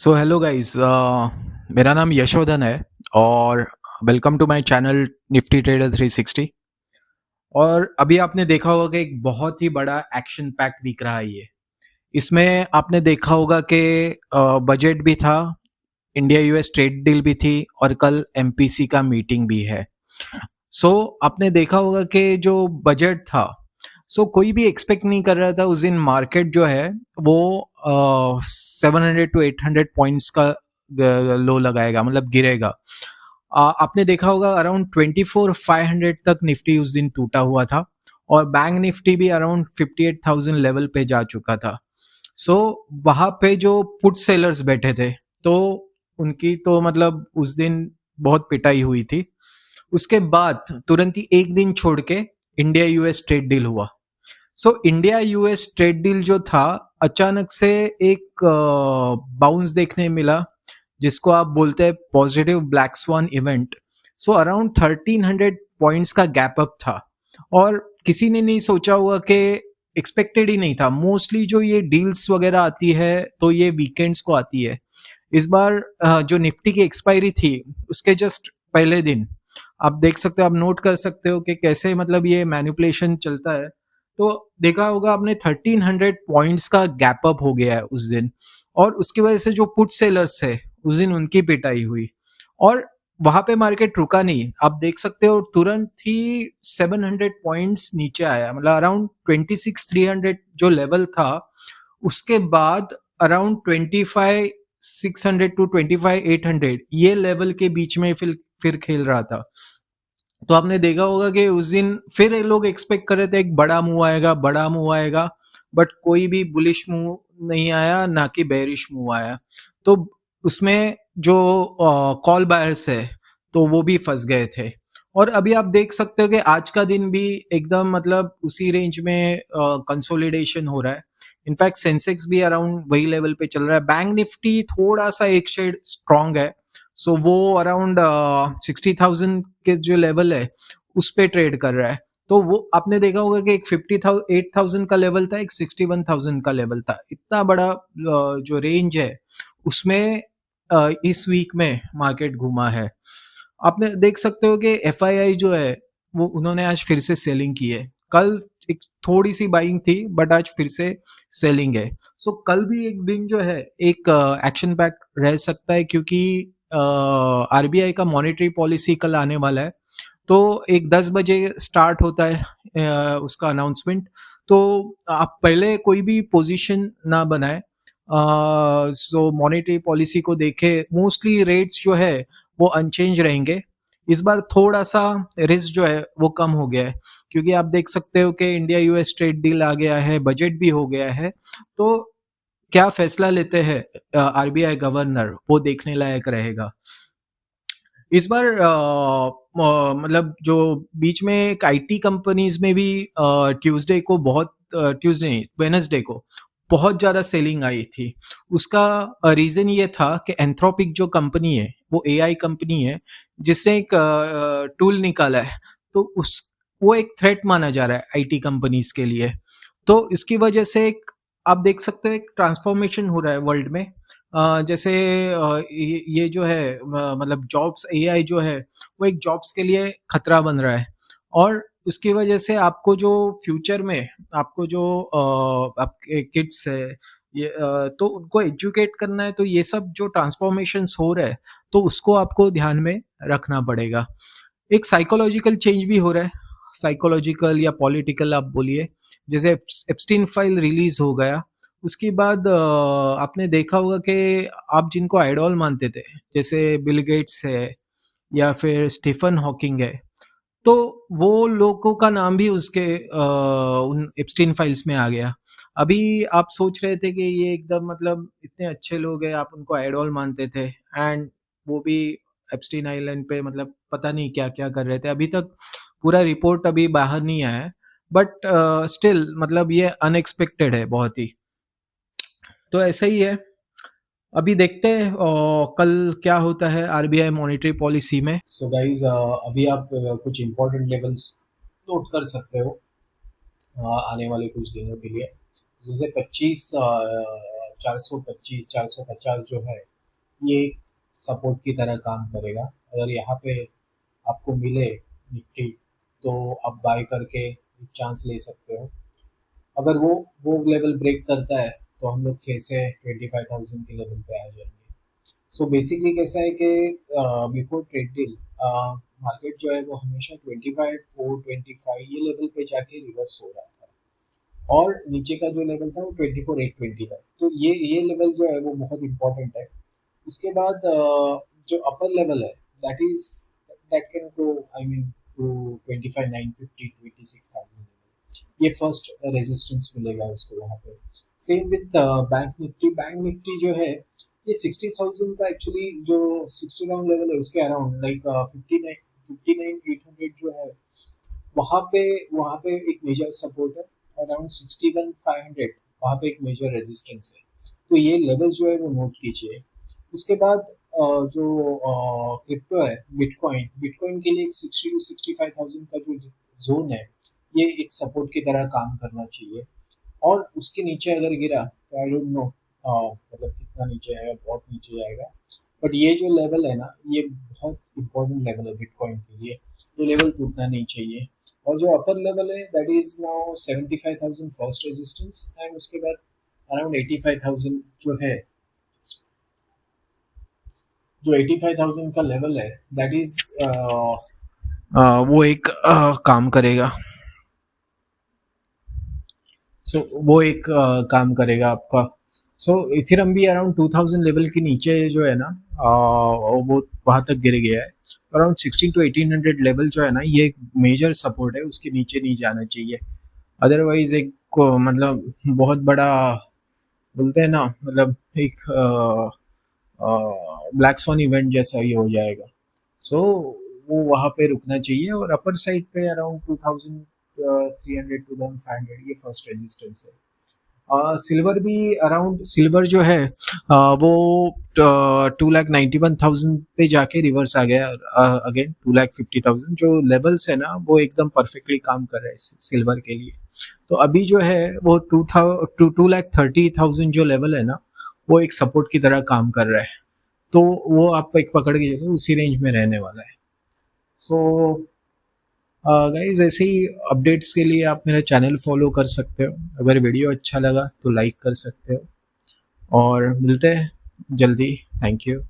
So hello guys, मेरा नाम यशोधन है और welcome to my channel nifty trader 360। और अभी आपने देखा होगा कि एक बहुत ही बड़ा एक्शन पैक वीक रहा है ये। इसमें आपने देखा होगा कि बजट भी था, इंडिया यूएस ट्रेड डील भी थी और कल एमपीसी का मीटिंग भी है। सो आपने देखा होगा कि जो बजट था, कोई भी एक्सपेक्ट नहीं कर रहा था उस दिन मार्केट जो है वो 700 टू 800 पॉइंट्स का लो लगाएगा, मतलब गिरेगा। आपने देखा होगा अराउंड 24,500 तक निफ्टी उस दिन टूटा हुआ था और बैंक निफ्टी भी अराउंड 58,000 लेवल पे जा चुका था। सो वहाँ पे जो पुट सेलर्स बैठे थे, तो उनकी तो मतलब उस दिन बहुत पिटाई हुई थी। उसके बाद तुरंत ही एक दिन छोड़ के इंडिया यूएस ट्रेड डील हुआ। इंडिया यूएस ट्रेड डील जो था, अचानक से एक बाउंस देखने मिला, जिसको आप बोलते हैं positive black swan event. Around 1300 points का गैप अप था और किसी ने नहीं सोचा हुआ कि एक्सपेक्टेड ही नहीं था। मोस्टली जो ये डील्स वगैरह आती है तो ये वीकेंड्स को आती है। इस बार जो निफ्टी की एक्सपायरी थी उसके जस्ट पहले दिन आप देख सकते हो, आप नोट कर सकते हो कि कैसे मतलब ये मैनिपुलेशन चलता है। तो देखा होगा आपने 1300 पॉइंट्स का गैप अप हो गया है उस दिन, और उसकी वजह से जो पुट सेलर्स है उस दिन उनकी पिटाई हुई और वहां पे मार्केट रुका नहीं। आप देख सकते हो तुरंत ही 700 पॉइंट्स नीचे आया, मतलब अराउंड 26,300 जो लेवल था, उसके बाद अराउंड 25,600 टू 25,800 ये लेवल के बीच में फिर खेल रहा था। तो आपने देखा होगा कि उस दिन फिर ये लोग एक्सपेक्ट कर रहे थे एक बड़ा मूव आएगा, बड़ा मूव आएगा, बट कोई भी बुलिश मूव नहीं आया, ना कि बेरिश मूव आया। तो उसमें जो कॉल बायर्स है तो वो भी फंस गए थे। और अभी आप देख सकते हो कि आज का दिन भी एकदम मतलब उसी रेंज में कंसोलिडेशन हो रहा है। इनफैक्ट सेंसेक्स भी अराउंड वही लेवल पे चल रहा है। बैंक निफ्टी थोड़ा सा एक शेड स्ट्रांग है, वो अराउंड 60,000 के जो लेवल है उस पे ट्रेड कर रहा है। तो वो आपने देखा होगा कि एक 58,000 का लेवल था, एक 61,000 का लेवल था। इतना बड़ा जो रेंज है उसमें इस वीक में मार्केट घुमा है। आपने देख सकते हो कि एफआईआई जो है वो उन्होंने आज फिर से सेलिंग की है। कल एक थोड़ी सी बाइंग थी बट आज फिर से सेलिंग है। कल भी एक दिन जो है एक एक्शन पैक रह सकता है, क्योंकि आरबीआई का मॉनेटरी पॉलिसी कल आने वाला है। तो एक 10 बजे स्टार्ट होता है उसका अनाउंसमेंट। तो आप पहले कोई भी पोजीशन ना बनाए, मॉनेटरी पॉलिसी को देखे। मोस्टली रेट्स जो है वो अनचेंज रहेंगे। इस बार थोड़ा सा रिस्क जो है वो कम हो गया है, क्योंकि आप देख सकते हो कि इंडिया यूएस ट्रेड डील आ गया है, बजट भी हो गया है। तो क्या फैसला लेते हैं आरबीआई गवर्नर, वो देखने लायक रहेगा। इस बार मतलब जो बीच में एक आईटी कंपनीज में भी ट्यूसडे को बहुत, ट्यूसडे नहीं वेनसडे को बहुत ज़्यादा सेलिंग आई थी। उसका रीज़न ये था कि एंथ्रोपिक जो कंपनी है वो एआई कंपनी है, जिसने एक टूल निकाला है। तो उस वो एक थ्रेट माना जा रहा है आईटी कंपनीज के लिए। तो इसकी वजह से एक आप देख सकते हो एक ट्रांसफॉर्मेशन हो रहा है वर्ल्ड में। जैसे ये जो है मतलब जॉब्स, एआई जो है वो एक जॉब्स के लिए खतरा बन रहा है। और उसकी वजह से आपको जो फ्यूचर में आपको जो आपके किड्स है, ये तो उनको एजुकेट करना है। तो ये सब जो ट्रांसफॉर्मेशंस हो रहा है तो उसको आपको ध्यान में रखना पड़ेगा। एक साइकोलॉजिकल चेंज भी हो रहा है, साइकोलॉजिकल या पॉलिटिकल आप बोलिए। जैसे एप्स्टीन फाइल रिलीज हो गया, उसके बाद आपने देखा होगा कि आप जिनको आइडॉल मानते थे, जैसे बिल गेट्स है या फिर स्टीफन हॉकिंग है, तो वो लोगों का नाम भी उसके उन एप्स्टीन फाइल्स में आ गया। अभी आप सोच रहे थे कि ये एकदम मतलब इतने अच्छे लोग हैं, आप उनको आइडॉल मानते थे, एंड वो भी एप्स्टीन आइलैंड पे मतलब पता नहीं क्या क्या कर रहे थे। अभी तक पूरा रिपोर्ट अभी बाहर नहीं आया है, बट स्टिल मतलब ये अनएक्सपेक्टेड है बहुत ही। तो ऐसा ही है। अभी देखते हैं कल क्या होता है आरबीआई मॉनेटरी पॉलिसी में। गाइस, अभी आप कुछ इंपॉर्टेंट लेवल्स नोट कर सकते हो आने वाले कुछ दिनों के लिए। जैसे 25 425 450 जो है ये सपोर्ट की तरह काम करेगा। अगर यहाँ पे आपको मिले निफ्टी तो आप बाय करके चांस ले सकते हो। अगर वो लेवल ब्रेक करता है तो हम लोग 6 से 25,000 के लेवल पे आ जाएंगे। सो बेसिकली कैसा है कि बिफोर ट्रेड डील मार्केट जो है वो हमेशा 25 425 ये लेवल पे जाके रिवर्स हो रहा था, और नीचे का जो लेवल था वो 24 820 था। तो ये लेवल जो है वो बहुत इंपॉर्टेंट है। उसके बाद जो अपर लेवल है that is that can go I mean to 25 950 26,000। ये फर्स्ट रेजिस्टेंस मिलेगा उसको वहाँ पे। Same with bank Nifty. Bank Nifty जो है ये 60,000 का एक्चुअली जो 60 राउंड लेवल है उसके अराउंड लाइक 59 800 जो है वहाँ पे एक मेजर सपोर्ट है। अराउंड 61 500 वहाँ पे एक मेजर रेजिस्टेंस है। तो ये लेवल जो है वो नोट कीजिए। उसके बाद जो क्रिप्टो है बिटकॉइन, बिटकॉइन के लिए 60 to 65,000 का जो जोन है ये एक सपोर्ट की तरह काम करना चाहिए। और उसके नीचे अगर गिरा तो आई डोंट नो मतलब कितना नीचे आएगा, बहुत नीचे जाएगा। बट ये जो लेवल है ना ये बहुत इंपॉर्टेंट लेवल है बिटकॉइन के लिए। ये लेवल टूटना नहीं चाहिए। और जो अपर लेवल है that is now 75,000 first resistance, and उसके बाद अराउंड 85,000 जो है, जो 85,000 का लेवल है दैट इज वो एक काम करेगा। वो एक काम करेगा आपका। इथेरियम भी अराउंड 2000 लेवल के नीचे जो है ना वो वहां तक गिर गया है। अराउंड 16 to 1800 लेवल जो है ना ये एक मेजर सपोर्ट है, उसके नीचे नहीं जाना चाहिए। अदरवाइज एक मतलब बहुत बड़ा बोलते हैं ना, मतलब एक ब्लैक स्वॉन इवेंट जैसा ये हो जाएगा। वो वहाँ पे रुकना चाहिए। और अपर साइड पे अराउंड 2300 2500 ये फर्स्ट रेजिस्टेंस है। सिल्वर भी अराउंड, सिल्वर जो है वो 2,91,000 पे जाके रिवर्स आ गया अगेन 2,50,000। जो लेवल्स है ना वो एकदम परफेक्टली काम कर रहे हैं सिल्वर के लिए। तो अभी जो है वो 2,30,000 जो लेवल है ना वो एक सपोर्ट की तरह काम कर रहा है। तो वो आप एक पकड़ के चलो, उसी रेंज में रहने वाला है। सो गाइज ऐसे ही अपडेट्स के लिए आप मेरा चैनल फॉलो कर सकते हो। अगर वीडियो अच्छा लगा तो लाइक कर सकते हो, और मिलते हैं जल्दी। Thank you.